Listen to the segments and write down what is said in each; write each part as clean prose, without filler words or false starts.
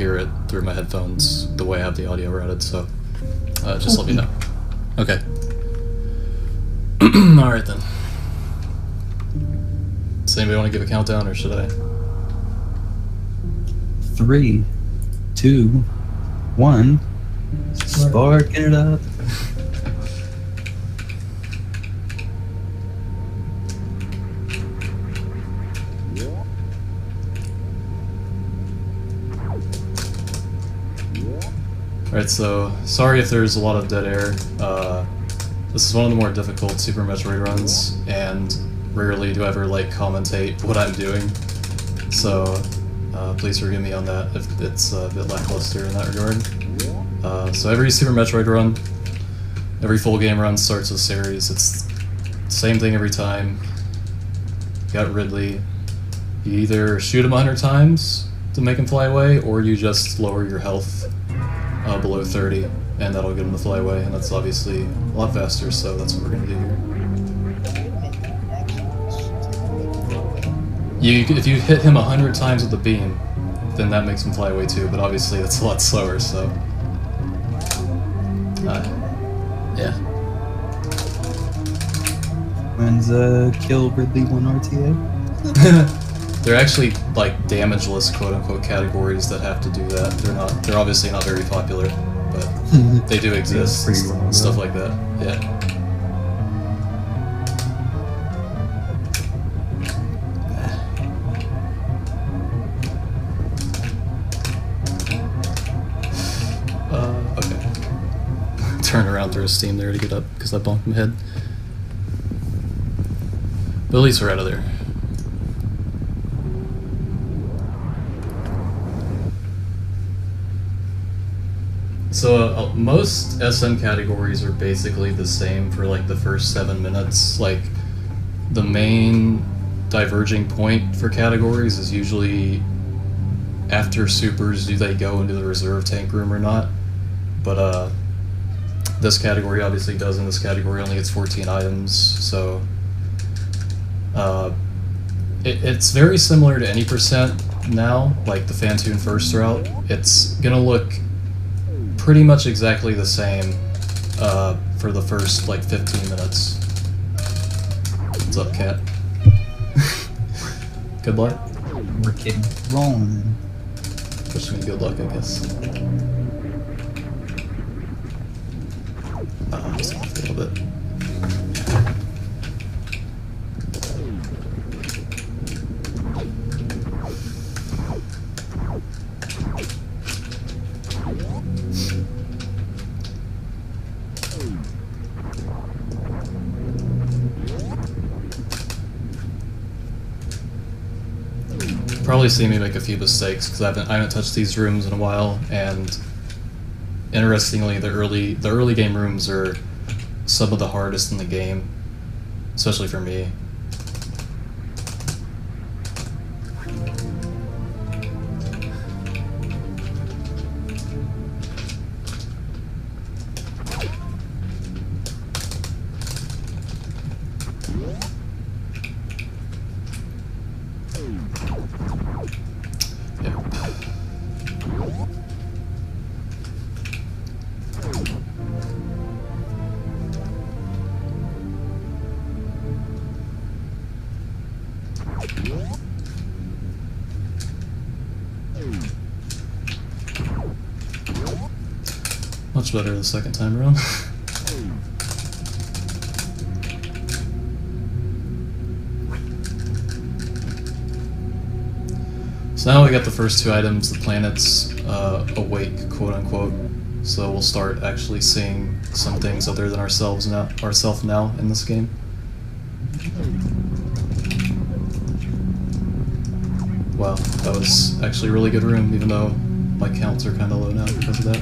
hear it through my headphones the way I have the audio routed, so just let me know. Okay. Alright then. Does anybody want to give a countdown, or should I? 3, 2, 1. Sparking it up. Alright, so sorry if there's a lot of dead air. This is one of the more difficult Super Metroid runs, and rarely do I ever like commentate what I'm doing. So please forgive me on that if it's a bit lackluster in that regard. So every Super Metroid run, every full game run starts with series. It's the same thing every time. You got Ridley. You either shoot him 100 times to make him fly away, or you just lower your health below 30, and that'll get him to fly away, and that's obviously a lot faster, so that's what we're going to do here. If you hit him 100 times with the beam, then that makes him fly away too, but obviously that's a lot slower, so... yeah. When's Kill Ridley 1 RTA? There are actually, like, damageless quote-unquote categories that have to do that. They're obviously not very popular, but they do exist, yeah, stuff like that, yeah. Okay. Turn around through steam there to get up, because I bonked my head. But at least we're out of there. So most SM categories are basically the same for like the first 7 minutes. Like the main diverging point for categories is usually after supers, do they go into the reserve tank room or not? But this category obviously doesn't. This category only gets 14 items, so it's very similar to any percent now, like the Fantoon first route. It's gonna look pretty much exactly the same for the first like 15 minutes. What's up, cat? Good luck? We're getting rolling. Wish me good luck, I guess. Just off a little bit. Probably see me make a few mistakes because I haven't touched these rooms in a while, and interestingly, the early game rooms are some of the hardest in the game, especially for me. Much better the second time around. So now we got the first two items, the planets awake, quote unquote. So we'll start actually seeing some things other than ourselves now in this game. Wow, that was actually a really good room, even though my counts are kind of low now because of that.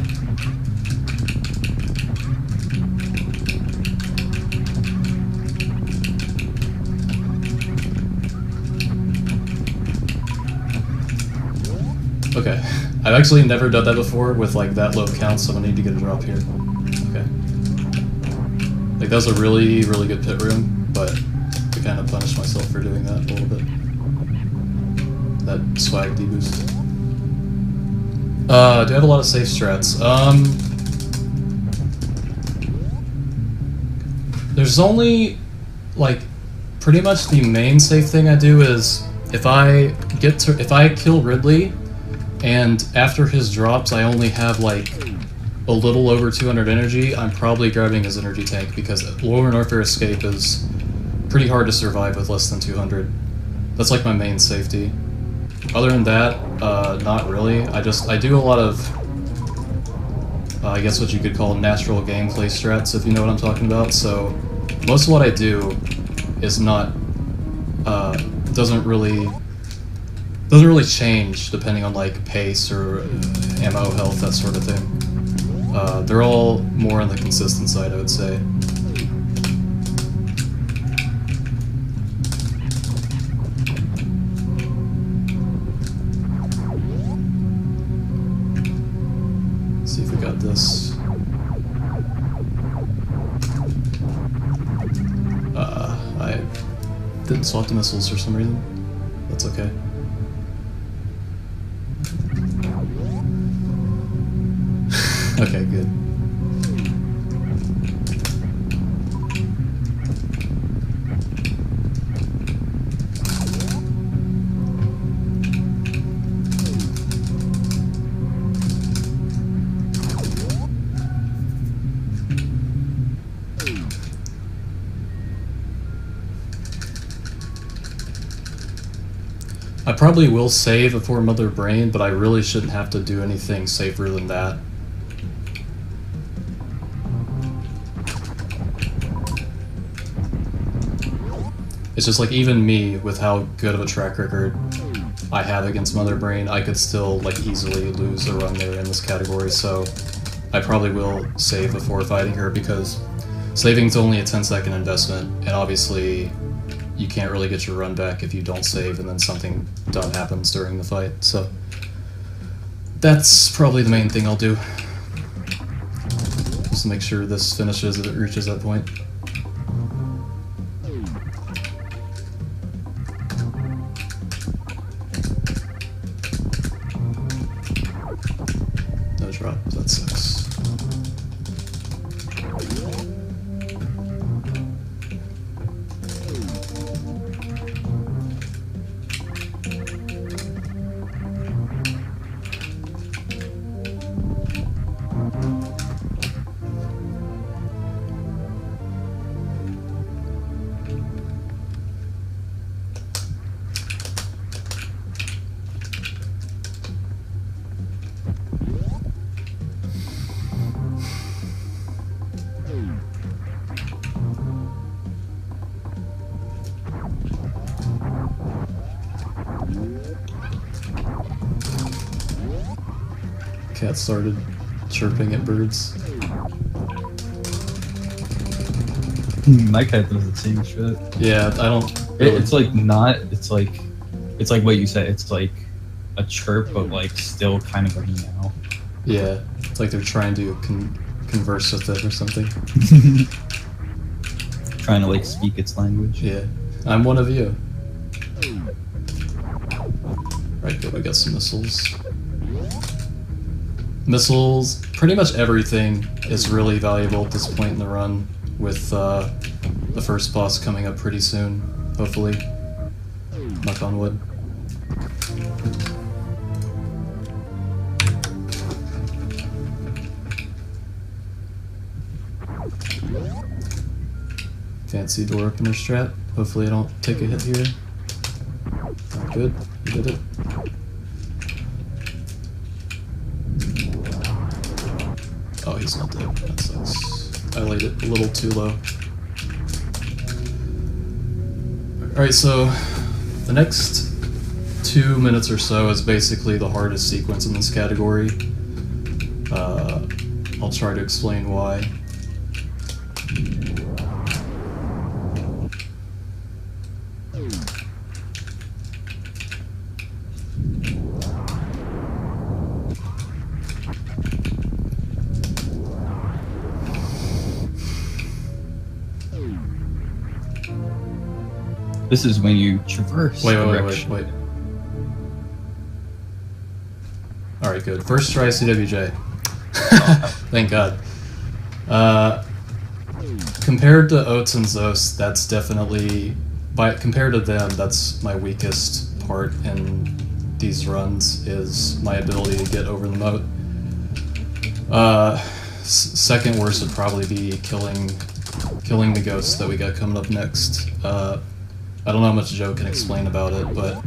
Okay, I've actually never done that before with like that low count, so I need to get a drop here. Okay. Like that was a really, really good pit room, but I kind of punished myself for doing that a little bit. That swag deboost. Do I have a lot of safe strats? There's only, like, pretty much the main safe thing I do is if I kill Ridley, and after his drops I only have like a little over 200 energy, I'm probably grabbing his energy tank because Lower Norfair Escape is pretty hard to survive with less than 200. That's like my main safety. Other than that, not really. I do a lot of, I guess what you could call natural gameplay strats, if you know what I'm talking about. So most of what I do is not, doesn't really change depending on like pace or ammo, health, that sort of thing. They're all more on the consistent side, I would say. Let's see if we got this. I didn't swap the missiles for some reason. That's okay. Okay, good. I probably will save before Mother Brain, but I really shouldn't have to do anything safer than that. It's just like, even me, with how good of a track record I have against Mother Brain, I could still like easily lose a run there in this category, so I probably will save before fighting her, because saving's only a 10-second investment, and obviously you can't really get your run back if you don't save and then something dumb happens during the fight, so that's probably the main thing I'll do. Just to make sure this finishes if it reaches that point. No drop, that sucks. Cat started chirping at birds. My cat does the same shit. Yeah, I don't. Really... It's like not. It's like what you said. It's like a chirp, but like still kind of a meow. Yeah, it's like they're trying to converse with it or something. Trying to like speak its language. Yeah, I'm one of you. Right, good. We got some missiles. Missiles, pretty much everything is really valuable at this point in the run, with the first boss coming up pretty soon, hopefully. Knock on wood. Fancy door opener strat. Hopefully I don't take a hit here. Good, you did it. Oh, he's not dead. That sucks. I laid it a little too low. Alright, so the next 2 minutes or so is basically the hardest sequence in this category. I'll try to explain why. This is when you traverse. Wait. Alright, Alright, good. First try CWJ. Thank God. Compared to Oats and Zos, that's definitely... compared to them, that's my weakest part in these runs, is my ability to get over the moat. Second worst would probably be killing the ghosts that we got coming up next. I don't know how much Joe can explain about it, but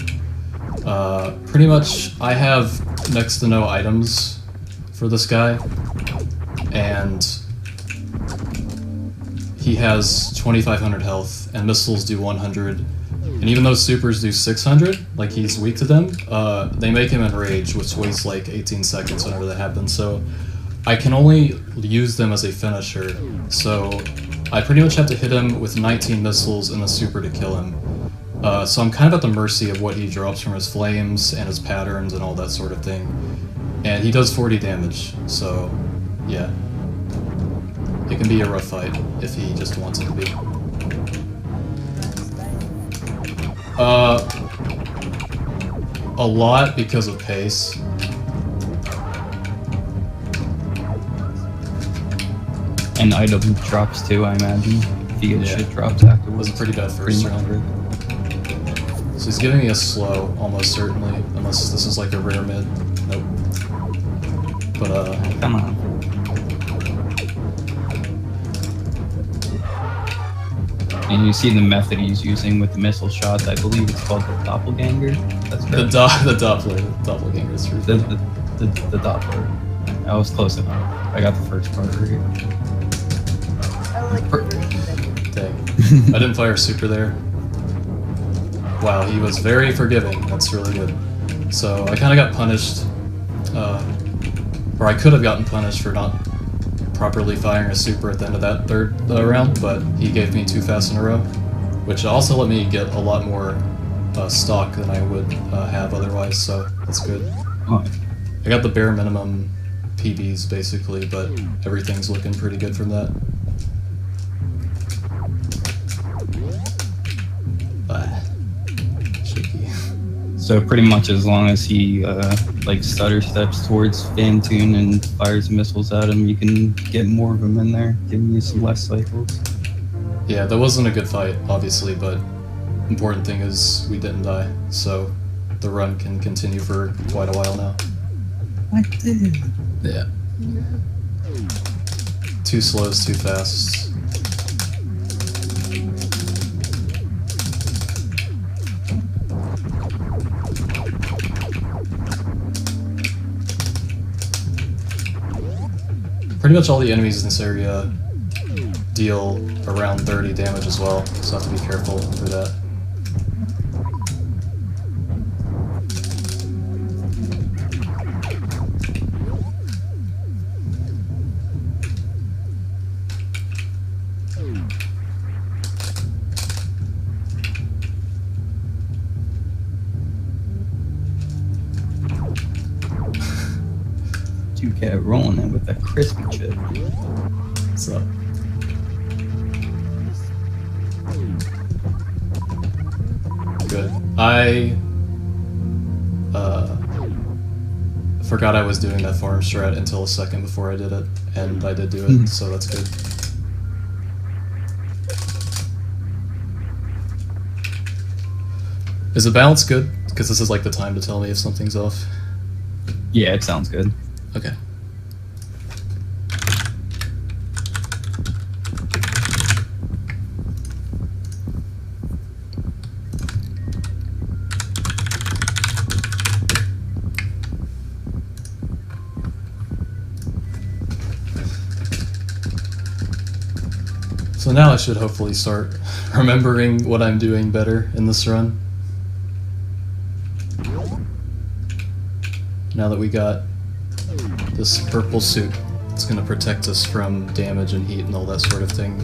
pretty much I have next to no items for this guy, and he has 2,500 health, and missiles do 100, and even though supers do 600, like he's weak to them, they make him enrage, which wastes like 18 seconds whenever that happens, so I can only use them as a finisher, so I pretty much have to hit him with 19 missiles and a super to kill him. So I'm kind of at the mercy of what he drops from his flames and his patterns and all that sort of thing. And he does 40 damage, so yeah. It can be a rough fight if he just wants it to be. A lot because of pace. And item drops too, I imagine. If you get shit drops afterwards. It was a pretty bad first round. So he's giving me a slow, almost certainly, unless this is like a rare mid. Nope. But come on. And you see the method he's using with the missile shots. I believe it's called the doppelganger. That's correct. The doppelganger is true. The doppler. I was close enough. I got the first part right. Dang. I didn't fire super there. Wow, he was very forgiving. That's really good. So I kind of got punished, or I could have gotten punished for not properly firing a super at the end of that third round, but he gave me 2 fast in a row, which also let me get a lot more stock than I would have otherwise, so that's good. I got the bare minimum PBs basically, but everything's looking pretty good from that. Shaky. So pretty much as long as he like stutter steps towards Phantoon and fires missiles at him, you can get more of them in there, giving you some less cycles. Yeah, that wasn't a good fight, obviously, but important thing is we didn't die, so the run can continue for quite a while now. I did. Yeah. 2 slows, 2 fasts. Pretty much all the enemies in this area deal around 30 damage as well, so I have to be careful for that. Cat rolling in with that crispy chip. What's up? Good. I forgot I was doing that farm strat until a second before I did it, and I did do it, so that's good. Is the balance good? Because this is like the time to tell me if something's off. Yeah, it sounds good. Okay. So now I should hopefully start remembering what I'm doing better in this run. Now that we got this purple suit, it's going to protect us from damage and heat and all that sort of thing.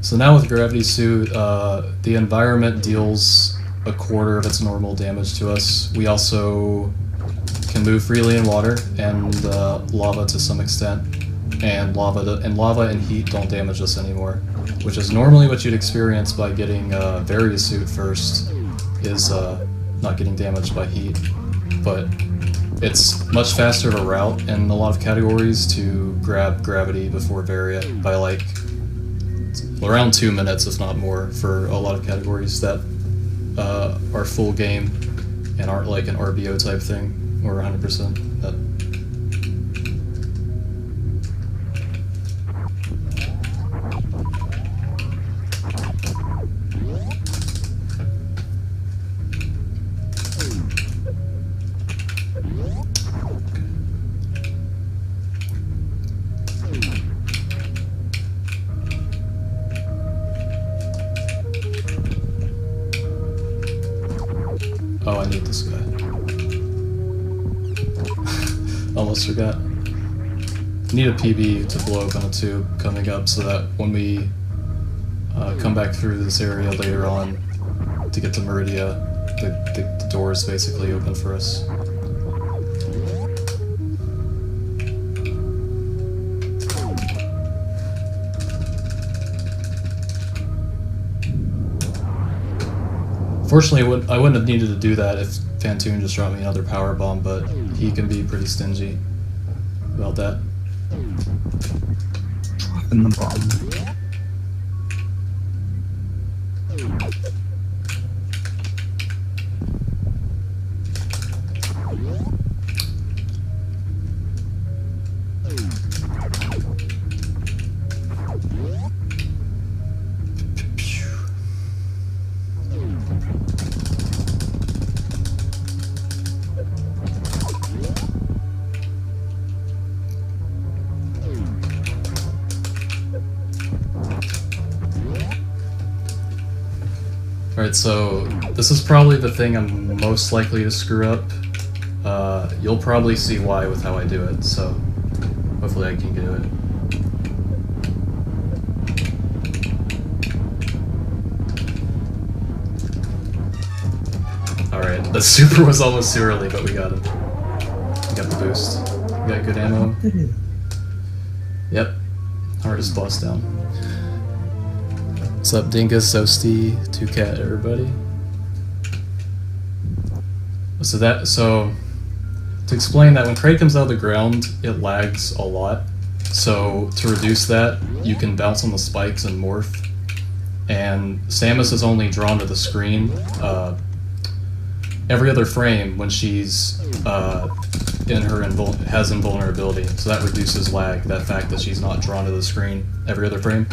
So now with Gravity Suit, the environment deals a quarter of its normal damage to us. We also can move freely in water and lava to some extent, and lava and heat don't damage us anymore. which is normally what you'd experience by getting Various Suit first, is not getting damaged by heat. But it's much faster of a route in a lot of categories to grab Gravity before Varia by like around 2 minutes, if not more, for a lot of categories that are full game and aren't like an RBO type thing or 100%. Oh, I need this guy. Almost forgot. Need a PB to blow open a tube coming up so that when we come back through this area later on to get to Meridia, the door is basically open for us. Fortunately, I wouldn't have needed to do that if Fantoon just dropped me another power bomb, but he can be pretty stingy about that. Dropping the bomb. Alright, so this is probably the thing I'm most likely to screw up. You'll probably see why with how I do it, so hopefully I can do it. Alright, the super was almost too early, but we got him. We got the boost. We got good ammo. Yep. Hardest boss down. What's up, Dingus, Sosti, 2Cat, everybody? So to explain that, when Kraid comes out of the ground, it lags a lot. So to reduce that, you can bounce on the spikes and morph. And Samus is only drawn to the screen every other frame when she's has invulnerability. So that reduces lag, that fact that she's not drawn to the screen every other frame.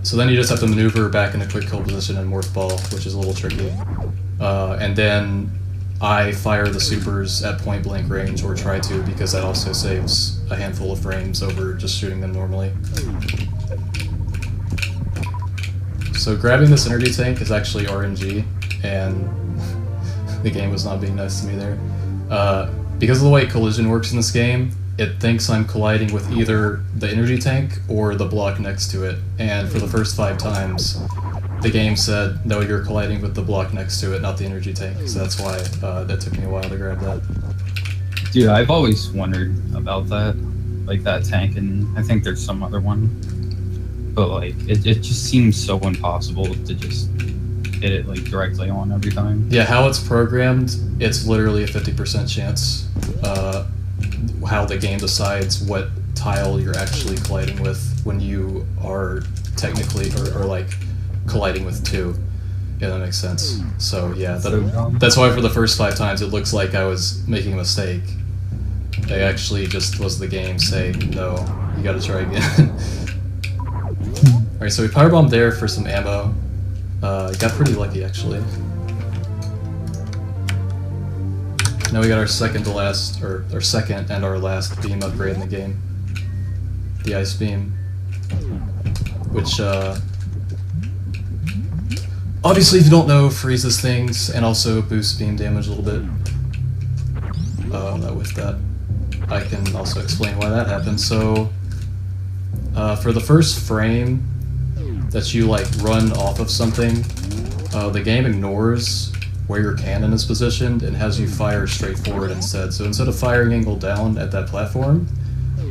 So then you just have to maneuver back in a quick kill position and morph ball, which is a little tricky. And then I fire the supers at point blank range, or try to, because that also saves a handful of frames over just shooting them normally. So grabbing this energy tank is actually RNG, and the game was not being nice to me there. Because of the way collision works in this game, it thinks I'm colliding with either the energy tank or the block next to it, and for the first 5 times, the game said, no, you're colliding with the block next to it, not the energy tank, so that's why that took me a while to grab that. Dude, I've always wondered about that, like that tank, and I think there's some other one, but like, it just seems so impossible to just hit it like directly on every time. Yeah, how it's programmed, it's literally a 50% chance how the game decides what tile you're actually colliding with when you are technically, or like, colliding with 2. Yeah, that makes sense. So yeah, that's why for the first 5 times it looks like I was making a mistake. It actually just was the game saying, no, you gotta try again. Alright, so we powerbombed there for some ammo. Got pretty lucky, actually. Now we got our second to last, or our second and our last beam upgrade in the game. The Ice Beam. Which, obviously, if you don't know, freezes things and also boosts beam damage a little bit. With that, I can also explain why that happens. So, for the first frame that you like run off of something, the game ignores where your cannon is positioned and has you fire straight forward instead. So instead of firing angle down at that platform,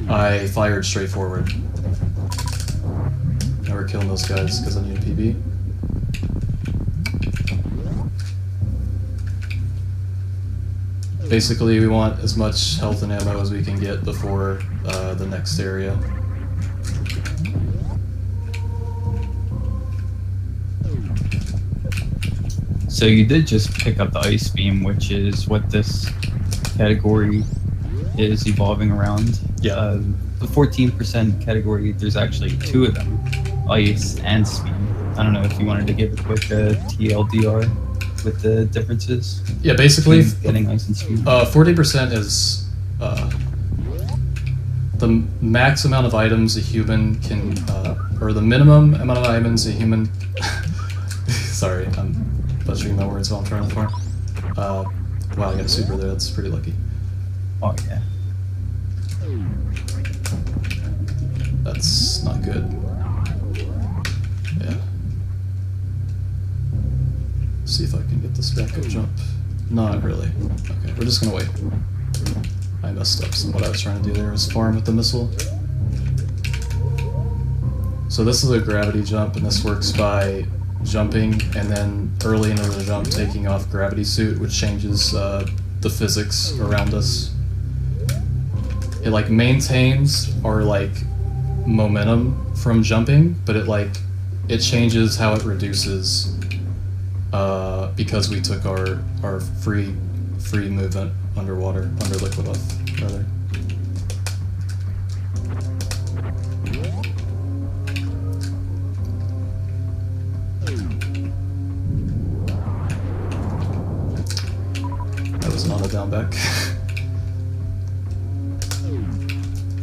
I fired straight forward. start killing those guys because I need a PB. Basically, we want as much health and ammo as we can get before the next area. So you did just pick up the ice beam, which is what this category is evolving around. Yeah. The 14% category, there's actually two of them, ice and speed. I don't know if you wanted to give a quick TLDR with the differences. Yeah, basically, getting ice and speed. 40% is the max amount of items a human can, or the minimum amount of items a human. Sorry, I'm butchering my words while I'm trying to farm. Wow, I got a super there. That's pretty lucky. Oh yeah. That's not good. Yeah. See if I can get this backup jump. Not really. Okay, we're just gonna wait. I messed up. So what I was trying to do there was farm with the missile. So this is a gravity jump, and this works by jumping and then early into the jump taking off gravity suit, which changes the physics around us. It like maintains our like momentum from jumping, but it changes how it reduces because we took our free movement underwater, under liquid off, rather. That was not a down back.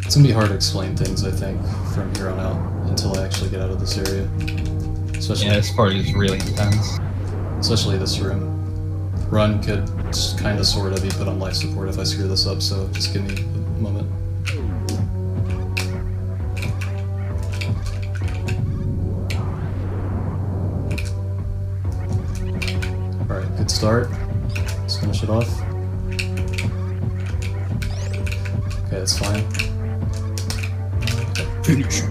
It's gonna be hard to explain things, I think, from here on out until I actually get out of this area. Especially, yeah, this part is really intense. Especially this room. Run could kind of, sort of be put on life support if I screw this up, so just give me a moment. Alright, good start. Let's finish it off. Okay, that's fine. Finish.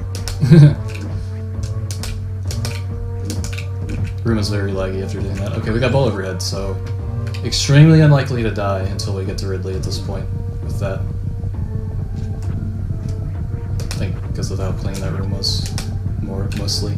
Room is very laggy after doing that. Okay, we got ball overhead, so extremely unlikely to die until we get to Ridley at this point with that. I think because of how clean that room was, mostly.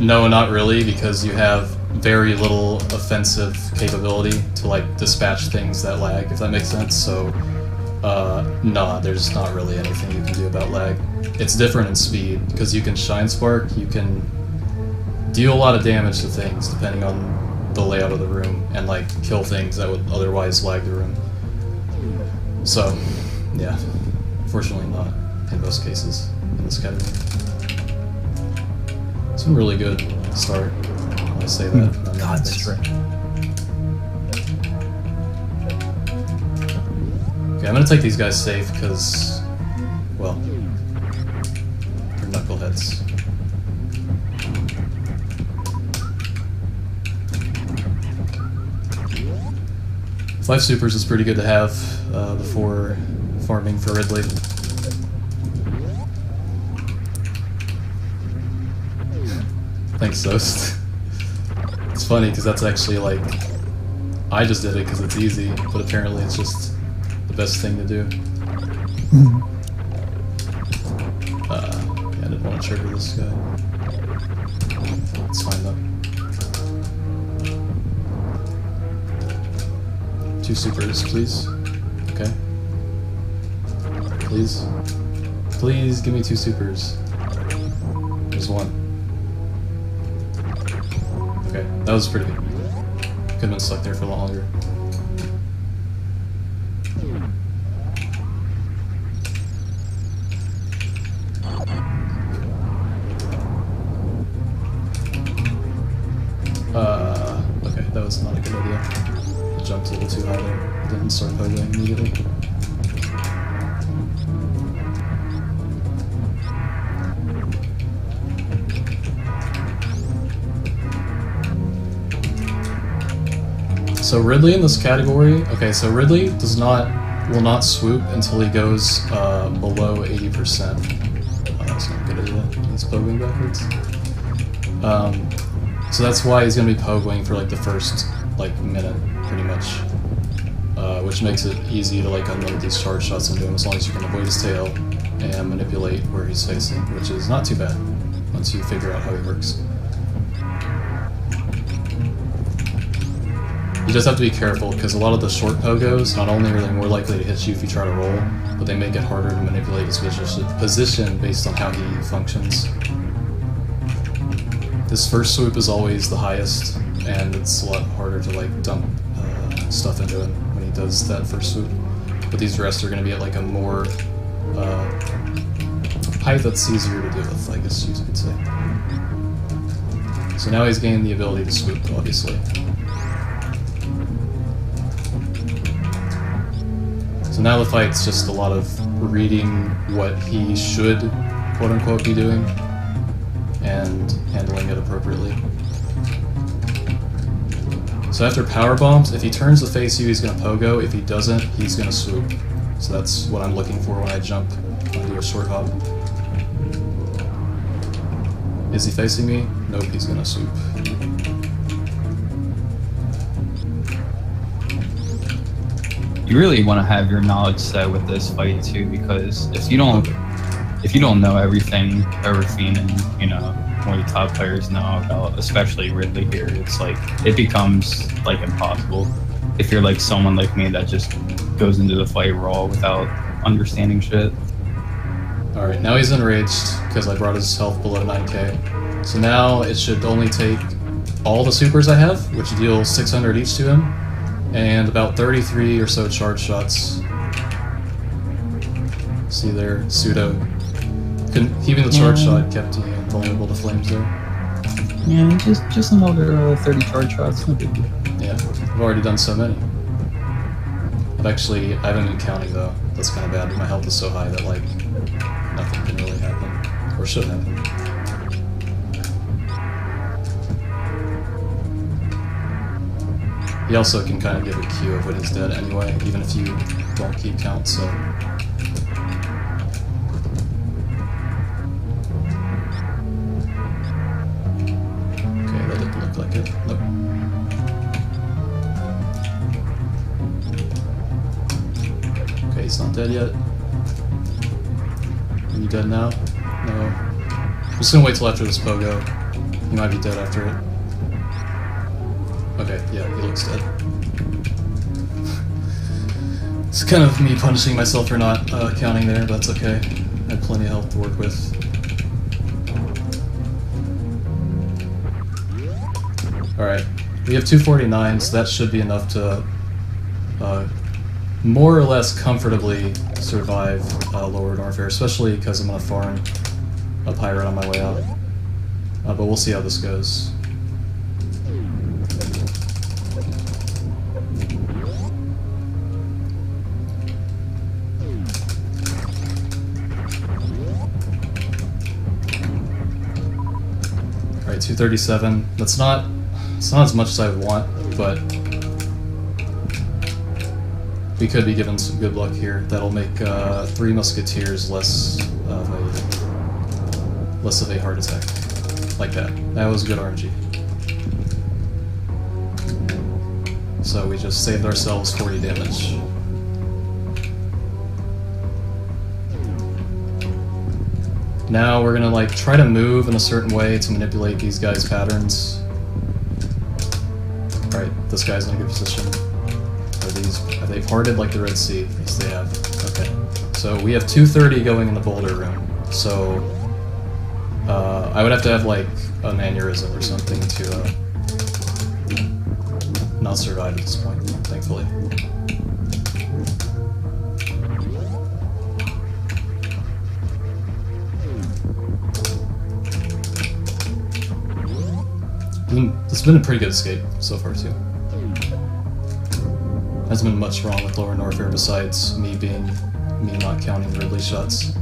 No, not really, because you have very little offensive capability to like dispatch things that lag, if that makes sense. So, nah, there's not really anything you can do about lag. It's different in speed, because you can Shine Spark, you can deal a lot of damage to things depending on the layout of the room, and like kill things that would otherwise lag the room. So, yeah, fortunately not in most cases in this category. It's been really good start. When I say that. God, that's right. Okay, I'm gonna take these guys safe because, well, they're knuckleheads. Five supers is pretty good to have before farming for Ridley. Thanks, Soast. It's funny because that's actually like, I just did it because it's easy, but apparently it's just the best thing to do. Yeah, I didn't want to trigger this guy. It's fine though. 2 supers, please. Okay. Please. Please give me 2 supers. There's 1. Okay, that was pretty good. Could have been stuck there for a lot longer. Okay, that was not a good idea. I jumped a little too high there. Didn't start pogoing immediately. So Ridley in this category, okay, so Ridley will not swoop until he goes below 80%. That's not good, is it? He's pogoing backwards. So that's why he's gonna be pogoing for like the first minute, pretty much. Which makes it easy to unload these charge shots into him as long as you can avoid his tail and manipulate where he's facing, which is not too bad once you figure out how he works. You just have to be careful, because a lot of the short pogos, not only are they more likely to hit you if you try to roll, but they make it harder to manipulate his position based on how he functions. This first swoop is always the highest, and it's a lot harder to dump stuff into him when he does that first swoop. But these rests are going to be at a more height that's easier to deal with, I guess you could say. So now he's gained the ability to swoop, obviously. So now the fight's just a lot of reading what he should, quote-unquote, be doing, and handling it appropriately. So after power bombs, if he turns to face you, he's going to pogo. If he doesn't, he's going to swoop. So that's what I'm looking for when I jump onto a short hop. Is he facing me? Nope, he's going to swoop. You really want to have your knowledge set with this fight too, because if you don't know everything Overfiend and more of the top players know about, especially Ridley here, it's it becomes impossible if you're someone like me that just goes into the fight raw without understanding shit. Alright, now he's enraged because I brought his health below 9k. So now it should only take all the supers I have, which deal 600 each to him, and about 33 or so charge shots. See there, pseudo. Even the charge shot kept me vulnerable to flames there. Yeah, just another 30 charge shots, no big deal. Yeah, I've already done so many. I haven't been counting though. That's kind of bad. My health is so high that nothing can really happen, or should happen. He also can kind of give a cue of when he's dead anyway, even if you don't keep count, so... Okay, that didn't look like it. Nope. Okay, he's not dead yet. Are you dead now? No. I'm just gonna wait till after this pogo. He might be dead after it. Okay, yeah, he looks dead. It's kind of me punishing myself for not counting there, but that's okay. I have plenty of health to work with. Alright, we have 249, so that should be enough to more or less comfortably survive Lower Norfair, especially because I'm going to farm a pirate on my way out. But we'll see how this goes. Alright, 237. It's not as much as I would want, but we could be given some good luck here. That'll make 3 Musketeers less of a heart attack. Like that. That was good RNG. So we just saved ourselves 40 damage. Now we're gonna try to move in a certain way to manipulate these guys' patterns. Alright, this guy's in a good position. Are they parted like the Red Sea? Yes, they have. Okay. So we have 230 going in the boulder room. So I would have to have an aneurysm or something to not survive at this point, thankfully. It's been a pretty good escape so far too. Hasn't been much wrong with Lower Norfair besides me not counting Ridley shots.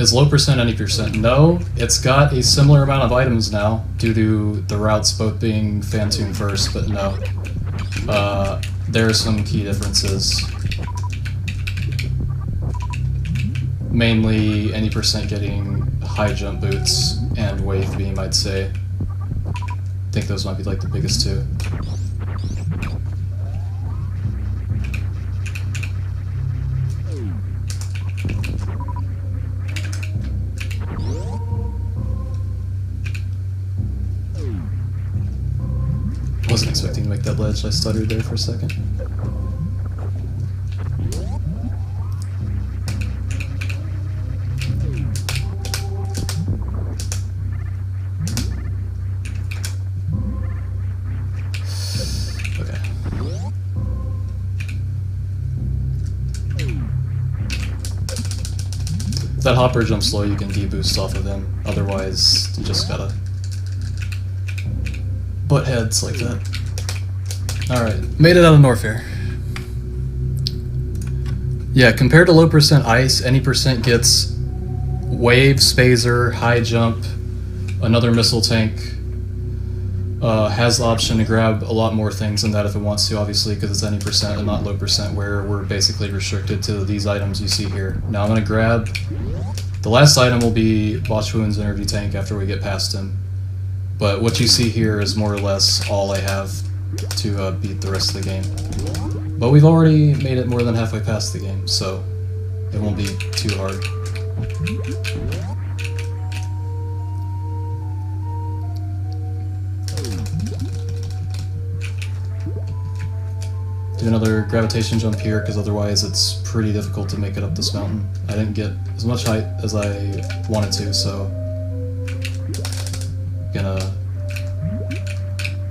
Is low percent any percent? No, it's got a similar amount of items now due to the routes both being fan-tuned first, but no. There are some key differences. Mainly any percent getting high jump boots and wave beam, I'd say. I think those might be like the biggest two. Wasn't expecting to make that ledge, I stuttered there for a second. Okay. If that hopper jumps slow, you can deboost off of him. Otherwise, you just gotta butt heads like that. Alright, made it out of Norfair. Yeah, compared to low percent ice, any percent gets wave, spazer, high jump, another missile tank, has the option to grab a lot more things than that if it wants to, obviously, because it's any percent and not low percent, where we're basically restricted to these items you see here. Now I'm going to grab... The last item will be Botchwoon's energy tank after we get past him. But what you see here is more or less all I have to beat the rest of the game. But we've already made it more than halfway past the game, so it won't be too hard. Do another gravitation jump here, because otherwise it's pretty difficult to make it up this mountain. I didn't get as much height as I wanted to, so gonna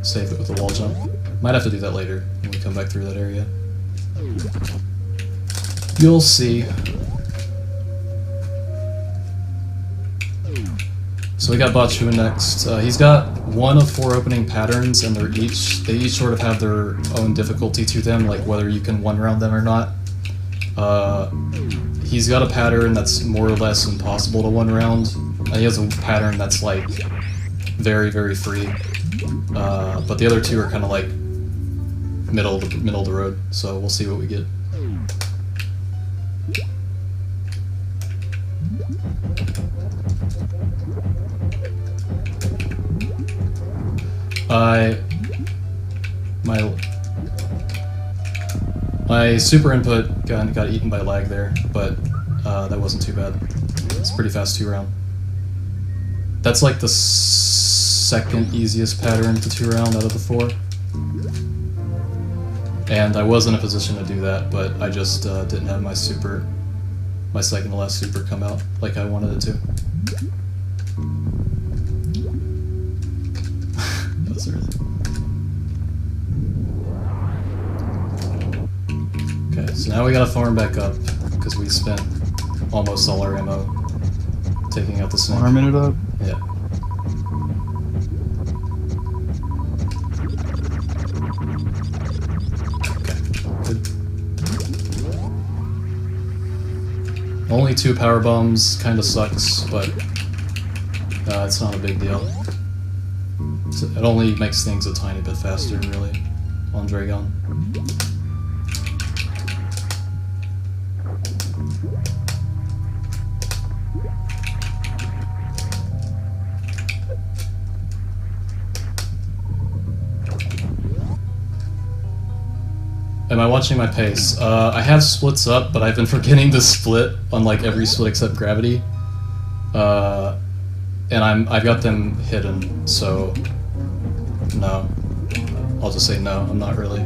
save it with a wall jump. Might have to do that later when we come back through that area. You'll see. So we got Botchwoon next. He's got one of 4 opening patterns, and they each sort of have their own difficulty to them, like whether you can one-round them or not. He's got a pattern that's more or less impossible to one-round, and he has a pattern that's like very, very free. But the other two are kind of like middle of the road, so we'll see what we get. My super input got eaten by lag there, but that wasn't too bad. It's a pretty fast 2-round. That's like the second easiest pattern to 2-round out of the 4. And I was in a position to do that, but I just didn't have my second to last super come out like I wanted it to. That was really... Okay, so now we gotta farm back up, because we spent almost all our ammo taking out the snake. Farming it up? Yeah. Okay, good. Only 2 power bombs kinda sucks, but it's not a big deal. It only makes things a tiny bit faster, really, on Dragon. Am I watching my pace? I have splits up, but I've been forgetting to split on like every split except gravity. And I've got them hidden, so no. I'll just say no, I'm not really.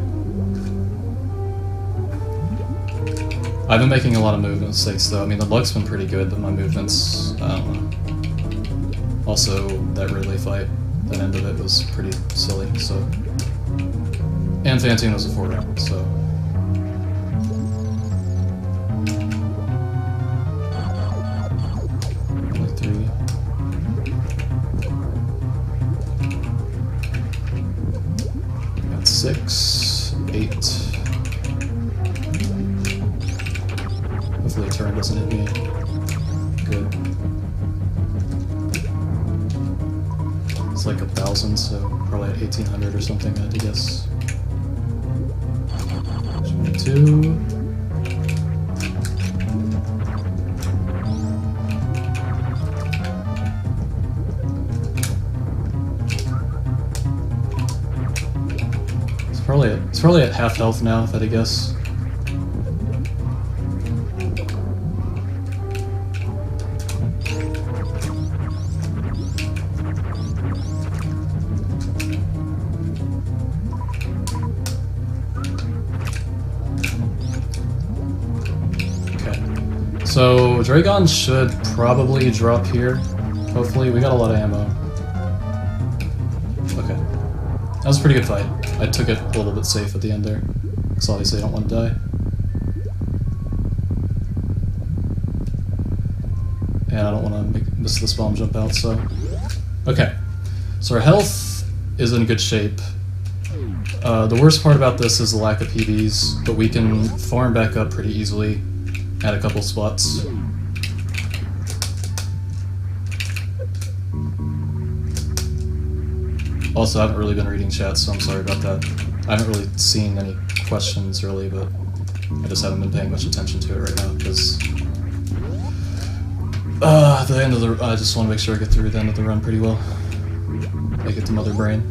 I've been making a lot of movement mistakes though. I mean, the luck's been pretty good, but my movements, I don't know. Also, that relay fight, that end of it was pretty silly, so. And Fantine was a 4-round, so. Only 3. Got 6, 8. Hopefully the turn doesn't hit me. Good. It's like 1,000, so probably at 1,800 or something, I had to guess. 22. It's probably at half health now, if I had to guess. So, Dragon should probably drop here. Hopefully, we got a lot of ammo. Okay. That was a pretty good fight. I took it a little bit safe at the end there. Because obviously I don't want to die. And I don't want to miss this bomb jump out, so... Okay. So our health is in good shape. The worst part about this is the lack of PBs, but we can farm back up pretty easily at a couple spots. Also, I haven't really been reading chat, so I'm sorry about that. I haven't really seen any questions, really, but I just haven't been paying much attention to it right now, because... at the end of the... I just want to make sure I get through the end of the run pretty well. Make it to Mother Brain.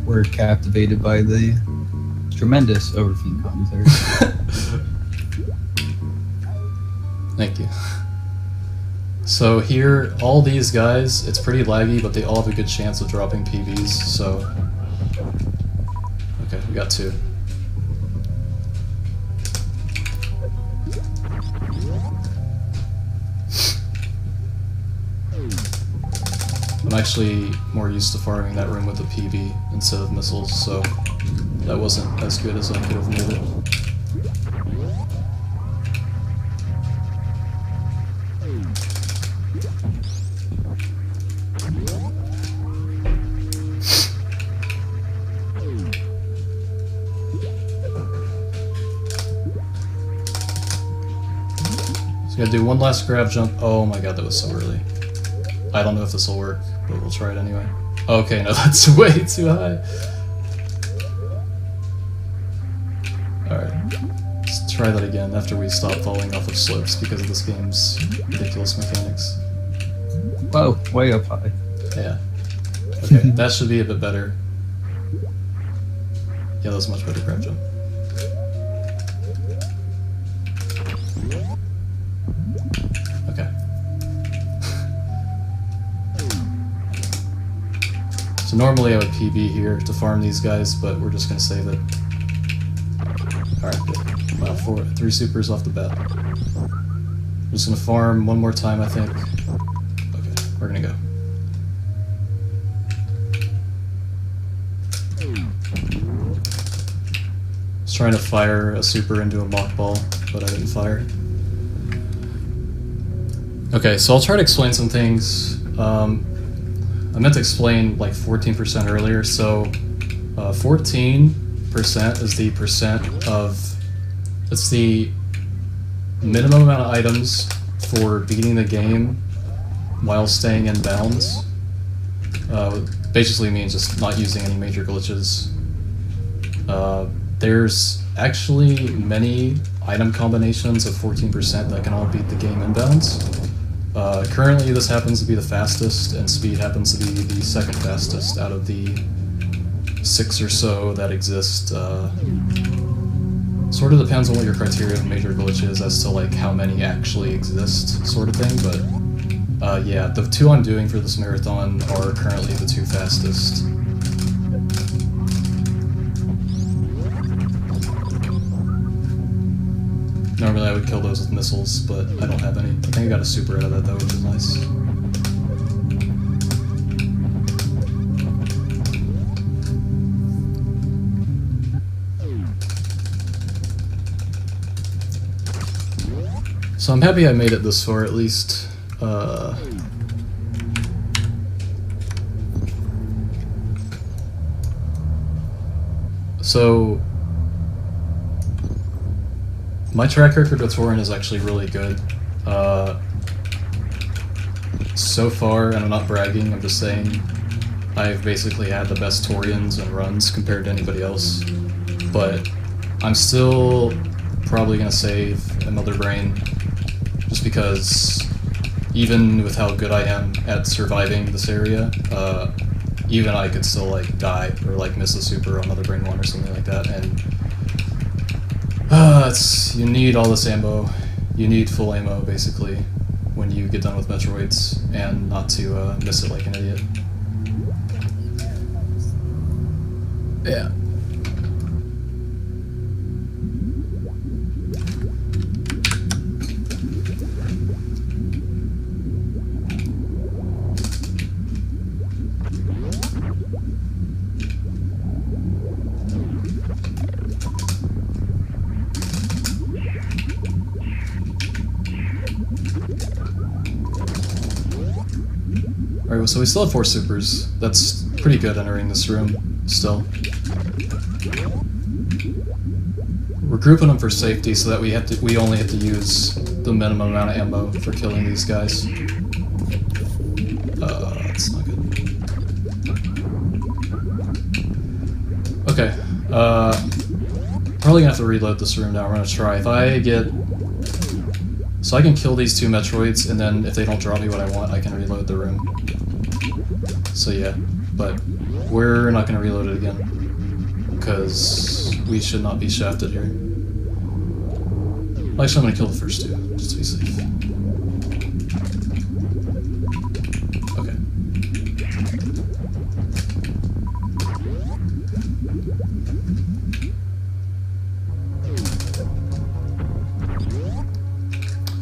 We're captivated by the tremendous Overfiend commentary. Thank you. So here, all these guys, it's pretty laggy, but they all have a good chance of dropping PBs, so... Okay, we got 2. I'm actually more used to farming that room with a PB instead of missiles, so that wasn't as good as I could have made it. Gotta do one last grab jump. Oh my god, that was so early. I don't know if this will work, but we'll try it anyway. Okay, no, that's way too high. Alright. Let's try that again after we stop falling off of slopes because of this game's ridiculous mechanics. Whoa, way up high. Yeah. Okay, that should be a bit better. Yeah, that was a much better grab jump. So normally I would PB here to farm these guys, but we're just going to save it. Alright, good. Wow, 3 supers off the bat. I'm just going to farm one more time, I think. Okay, we're going to go. I was trying to fire a super into a mock ball, but I didn't fire it. Okay, so I'll try to explain some things. I meant to explain like 14% earlier, so 14% is the percent of, it's the minimum amount of items for beating the game while staying in bounds. Basically means just not using any major glitches. There's actually many item combinations of 14% that can all beat the game in bounds. Currently this happens to be the fastest, and speed happens to be the second fastest out of the 6 or so that exist. Sort of depends on what your criteria of major glitch is as to like how many actually exist, sort of thing, but yeah, the 2 I'm doing for this marathon are currently the 2 fastest. Normally I would kill those with missiles, but I don't have any. I think I got a super out of that though, which is nice. So I'm happy I made it this far at least. So my track record with Rollin is actually really good. so far, and I'm not bragging, I'm just saying, I've basically had the best Torians and runs compared to anybody else. But I'm still probably going to save a Mother Brain, just because even with how good I am at surviving this area, even I could still like die or like miss a super on Mother Brain 1 or something like that, and you need all this ammo. You need full ammo basically when you get done with Metroids, and not to miss it like an idiot. Yeah. Alright, so we still have 4 supers. That's pretty good entering this room, still. We're grouping them for safety so that we only have to use the minimum amount of ammo for killing these guys. That's not good. Okay, probably gonna have to reload this room now. We're gonna try. If I get... So I can kill these 2 Metroids, and then if they don't drop me what I want, I can reload the room. So yeah, but we're not gonna reload it again, because we should not be shafted here. Actually, I'm gonna kill the first 2, just to be safe. Okay.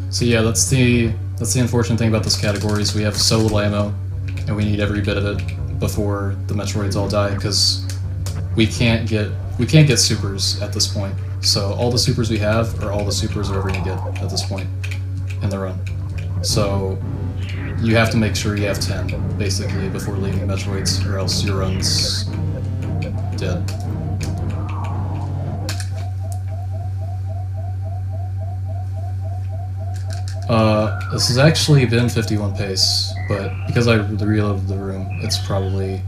So yeah, that's the unfortunate thing about this category, is we have so little ammo, and we need every bit of it before the Metroids all die, because we can't get supers at this point. So all the supers we have are all the supers we're ever gonna get at this point in the run. So you have to make sure you have 10 basically before leaving Metroids, or else your run's dead. This has actually been 51 pace, but because I reloaded the room, it's probably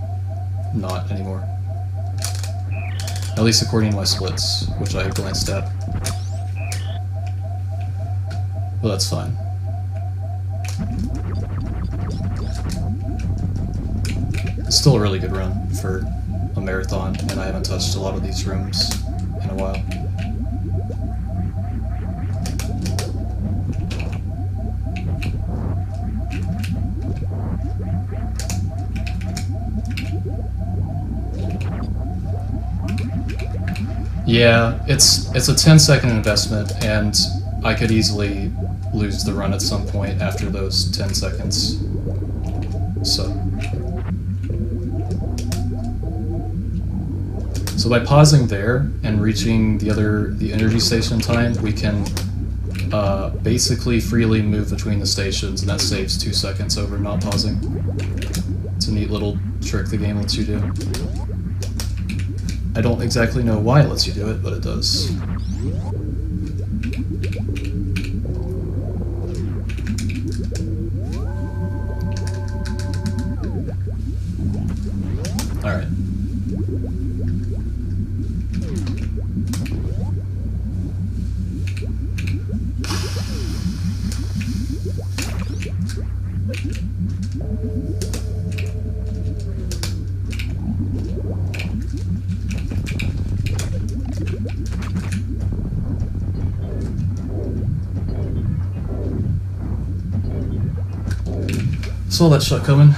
not anymore. At least according to my splits, which I glanced at. But that's fine. It's still a really good run for a marathon, and I haven't touched a lot of these rooms in a while. Yeah, it's a 10-second investment, and I could easily lose the run at some point after those 10 seconds. So by pausing there and reaching the energy station time, we can basically freely move between the stations, and that saves 2 seconds over not pausing. It's a neat little trick the game lets you do. I don't exactly know why it lets you do it, but it does. Alright. Saw that shot coming.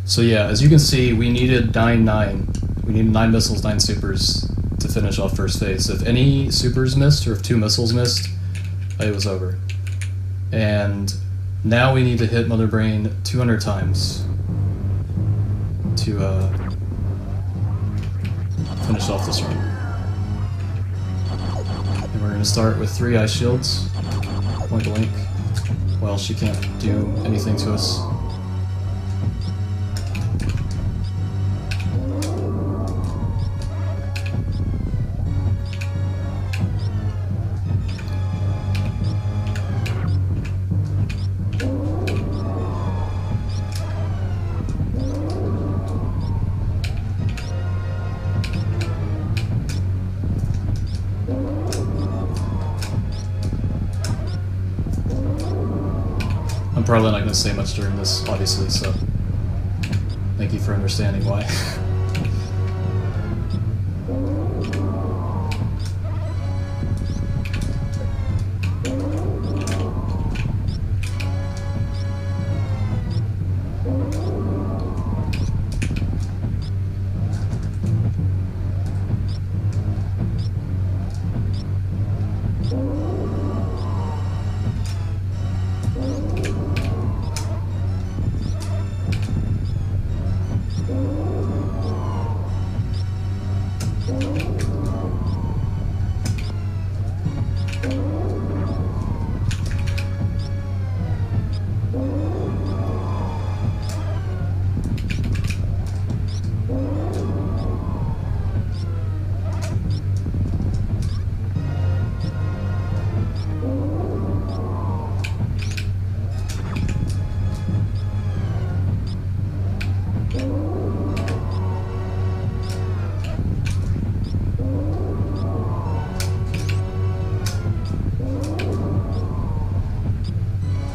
So yeah, as you can see, we needed 9-9. We needed 9 missiles, 9 supers to finish off first phase. If any supers missed, or if 2 missiles missed, it was over. And now we need to hit Mother Brain 200 times to finish off this run. And we're going to start with 3 ice shields, point blank. Well, she can't do anything to us. I'm probably not going to say much during this, obviously, so thank you for understanding why.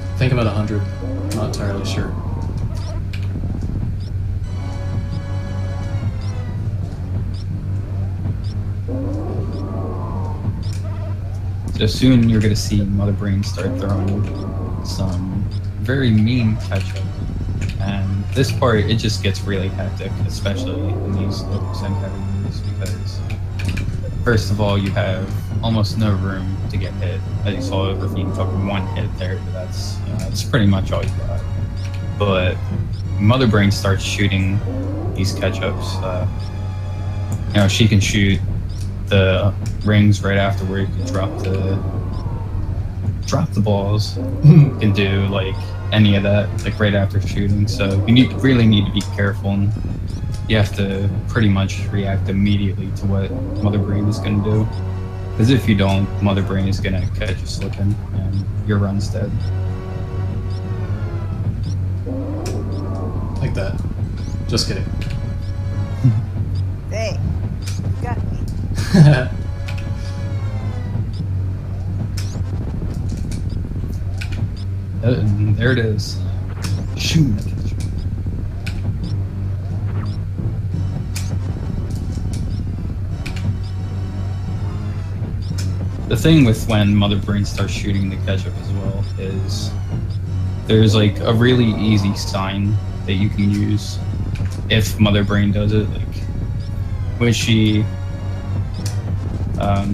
I think about 100, not entirely sure. So soon you're going to see Mother Brain start throwing some very mean catch-up. And this part, it just gets really hectic, especially in these low percent categories, because first of all, you have almost no room to get hit. As you saw, Overfiend took one hit there, but that's, you know, that's pretty much all you got. But Mother Brain starts shooting these catch-ups. You know, she can shoot the rings right afterward. You can drop the balls. You can do like any of that like right after shooting. So you really need to be careful, and you have to pretty much react immediately to what Mother Brain is going to do. Because if you don't, Mother Brain is going to catch you slipping, and your run's dead. Like that. Just kidding. Hey, you got me. And there it is. Shooting the catch. The thing with when Mother Brain starts shooting the ketchup as well is there's like a really easy sign that you can use if Mother Brain does it. Like when she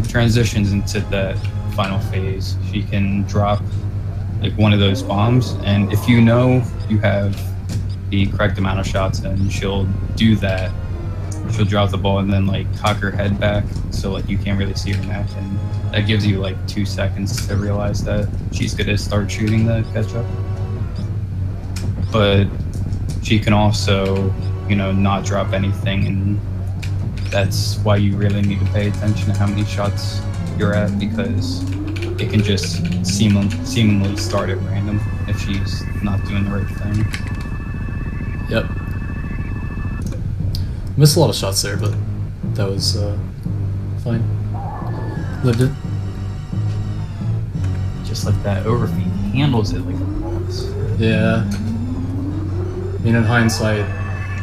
transitions into that final phase, she can drop like one of those bombs, and if you know you have the correct amount of shots, and she'll do that. She'll drop the ball and then like cock her head back, so like you can't really see her neck, and that gives you like 2 seconds to realize that she's gonna start shooting the ketchup. But she can also, you know, not drop anything, and that's why you really need to pay attention to how many shots you're at, because it can just seemingly start at random if she's not doing the right thing. Yep. Missed a lot of shots there, but that was fine. Lived it. Just like that, Overfiend handles it like a boss. Yeah. I mean, in hindsight,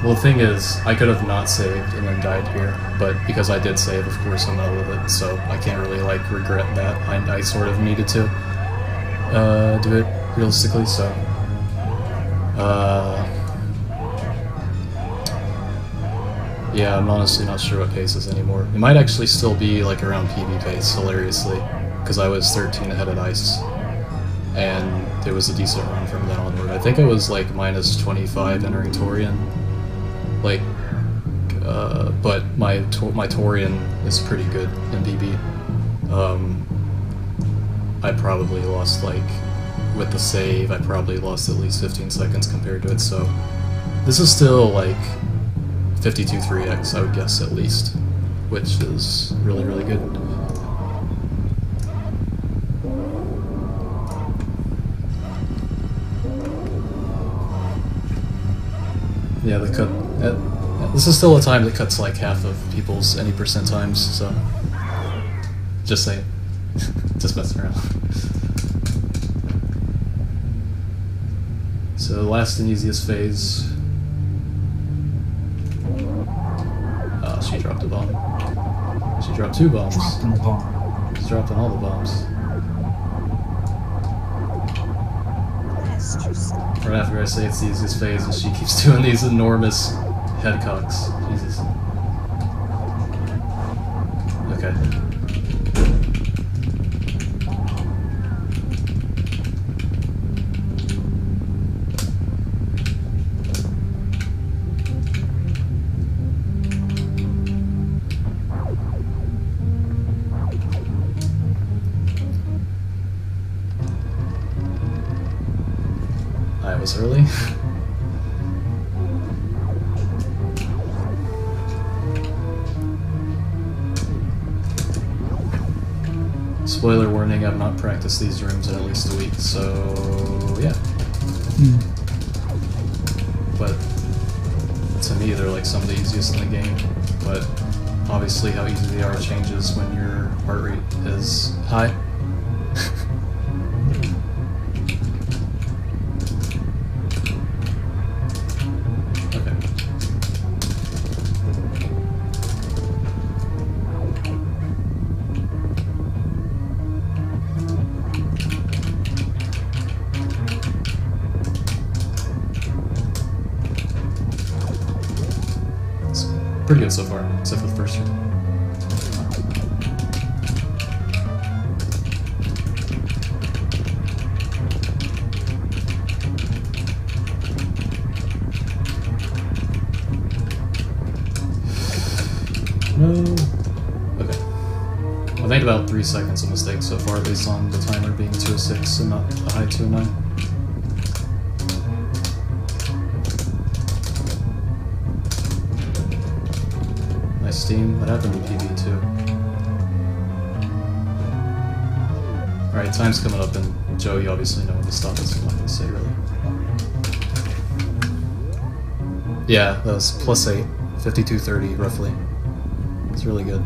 well, the thing is, I could have not saved and then died here, but because I did save, of course, I'm gonna live it, so I can't really, like, regret that. I sort of needed to do it realistically, so... yeah, I'm honestly not sure what pace is anymore. It might actually still be, like, around PB pace, hilariously, because I was 13 ahead at ICE, and it was a decent run from then onward. I think I was, like, minus 25 entering Torian. Like, but my Torian is pretty good in BB. I probably lost, like, with the save, I probably lost at least 15 seconds compared to it, so this is still, like, 52 3x, I would guess, at least, which is really, really good. Yeah, the cut. This is still a time that cuts like half of people's any percent times, so just saying. Just messing around. So the last and easiest phase. She dropped a bomb. She dropped 2 bombs. Dropping the bomb. She's dropping all the bombs. That's just Right after I say it's the easiest phase, and she keeps doing these enormous head cocks. Jesus. Okay. I was early. Spoiler warning, I've not practiced these rooms in at least a week, so yeah. But to me, they're like some of the easiest in the game. But obviously, how easy they are changes when your heart rate is high. Pretty good so far, except for the first room. No. Okay. I made about 3 seconds of mistake so far based on the timer being 206 and not a high 209. Nice steam. What happened to PB too? Alright, time's coming up, and Joe, you obviously know when to stop it, so I'm not going to say really. Yeah, that was +8, 52:30 roughly. It's really good.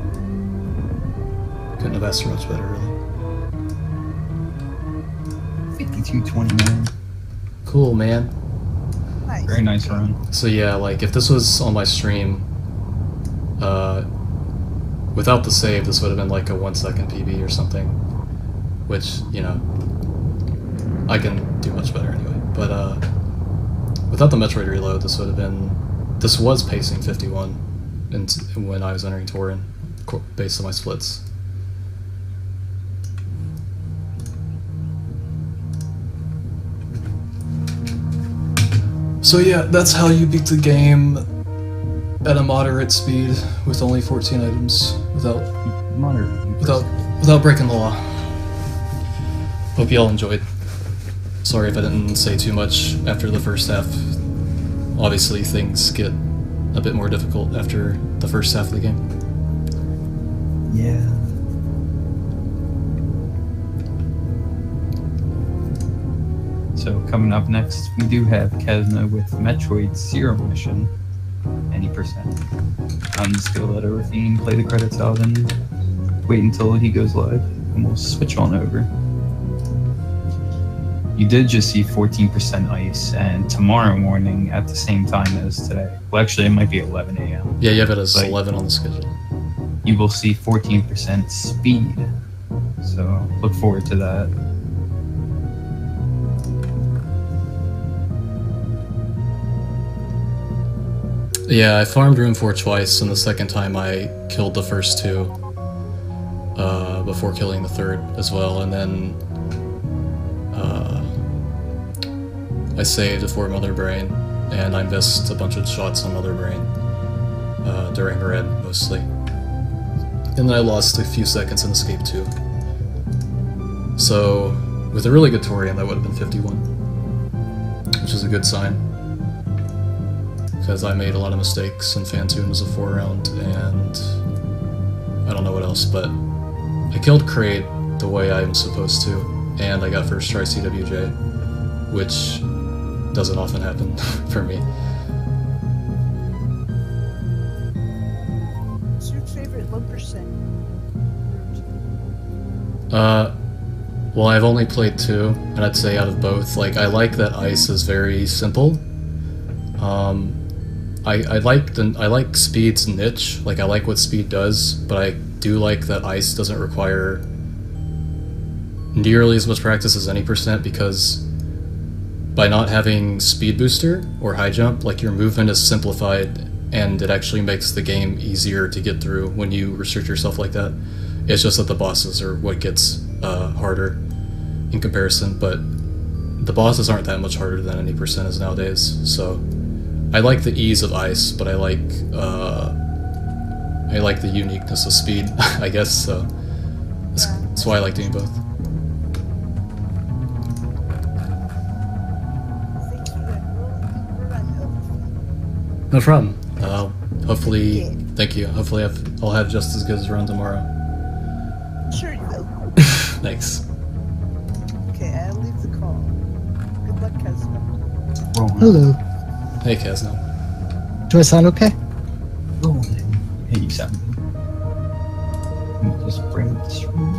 Couldn't have asked for much better, really. 52:29. Cool, man. nice. Very nice run. So yeah, like if this was on my stream, without the save, this would have been like a 1 second PB or something, which, you know, I can do much better anyway. But without the Metroid reload, this would have been, this was pacing 51 when I was entering Torin, based on my splits. So yeah, that's how you beat the game at a moderate speed with only 14 items without breaking the law. Hope you all enjoyed. Sorry if I didn't say too much after the first half. Obviously things get a bit more difficult after the first half of the game. Yeah. So coming up next, we do have Kesna with Metroid Zero Mission. Any percent. I'm just gonna let Overfiend play the credits out and wait until he goes live, and we'll switch on over. You did just see 14% ice, and tomorrow morning at the same time as today. Well, actually, it might be 11 a.m. Yeah, you have it as 11 on the schedule. You will see 14% speed. So look forward to that. Yeah, I farmed room 4 twice, and the second time I killed the first 2 before killing the third as well, and then I saved for Mother Brain, and I missed a bunch of shots on Mother Brain during red, mostly. And then I lost a few seconds in Escape 2. So, with a really good Torian, that would have been 51, which is a good sign. Because I made a lot of mistakes, and Fantoon was a 4-round, and I don't know what else, but I killed Kraid the way I'm supposed to, and I got first try CWJ, which doesn't often happen for me. What's your favorite low percent? Well, I've only played 2, and I'd say out of both, like, I like that ice is very simple. I like speed's niche, like I like what speed does, but I do like that ice doesn't require nearly as much practice as any percent, because by not having speed booster or high jump, like your movement is simplified and it actually makes the game easier to get through when you restrict yourself like that. It's just that the bosses are what gets harder in comparison, but the bosses aren't that much harder than any percent is nowadays, so I like the ease of ice, but I like the uniqueness of speed, I guess, so that's why I like doing both. Thank you, and we're on Overfiend. No problem. Hopefully, thank you. Hopefully I'll have just as good as run tomorrow. Sure you will. Thanks. Okay, I'll leave the call. Good luck, Casper. Rollin. Hello. Hey, Kazno. Do I sound okay? Rollin. Hey, you sound good. Let me just bring this room.